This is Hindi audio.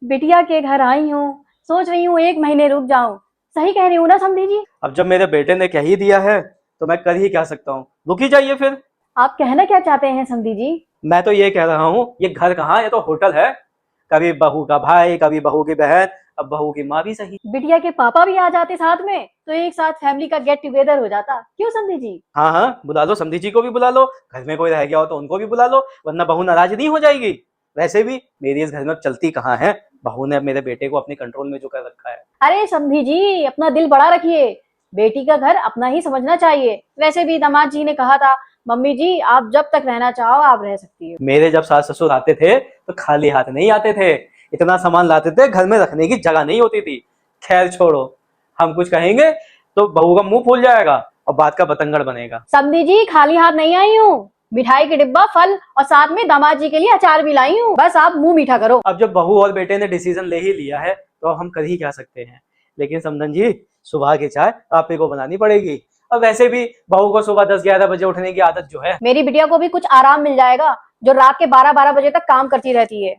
बिटिया के घर आई हूँ, सोच रही हूँ 1 महीने रुक जाऊं। सही कह रही हूँ ना समधी जी? अब जब मेरे बेटे ने कह ही दिया है तो मैं कर ही क्या सकता हूँ, रुक ही जाइए फिर। आप कहना क्या चाहते हैं समधी जी? मैं तो ये कह रहा हूँ, ये घर कहाँ, ये तो होटल है। कभी बहू का भाई, कभी बहू की बहन, अब बहू की माँ भी सही। बिटिया के पापा भी आ जाते साथ में तो एक साथ फैमिली का गेट टुगेदर हो जाता, क्यों समधी जी? हाँ हाँ, बुला लो, समधी जी को भी बुला लो, घर में कोई रह गया हो तो उनको भी बुला लो, वरना बहू नाराज नहीं हो जाएगी। वैसे भी मेरी इस घर में अब चलती कहाँ है, बहू ने अब मेरे बेटे को अपने कंट्रोल में जो कर रखा है। अरे समधी जी, अपना दिल बड़ा रखिए। बेटी का घर अपना ही समझना चाहिए। वैसे भी दामाद जी ने कहा था, मम्मी जी आप जब तक रहना चाहो आप रह सकती हो। मेरे जब सास ससुर आते थे तो खाली हाथ नहीं आते थे, इतना सामान लाते थे, घर में रखने की जगह नहीं होती थी। खैर छोड़ो, हम कुछ कहेंगे तो बहू का मुंह फूल जाएगा और बात का बतंगड़ बनेगा। समधी जी खाली हाथ नहीं आई हूँ, मिठाई के डिब्बा, फल और साथ में दामाद जी के लिए अचार भी लाई हूँ। बस आप मुंह मीठा करो। अब जब बहू और बेटे ने डिसीजन ले ही लिया है तो अब हम कर ही क्या सकते हैं। लेकिन समधन जी, सुबह की चाय आप ही को बनानी पड़ेगी। और वैसे भी बहू को सुबह 10-11 बजे उठने की आदत जो है। मेरी बिटिया को भी कुछ आराम मिल जाएगा, जो रात के 12-12 बजे तक काम करती रहती है।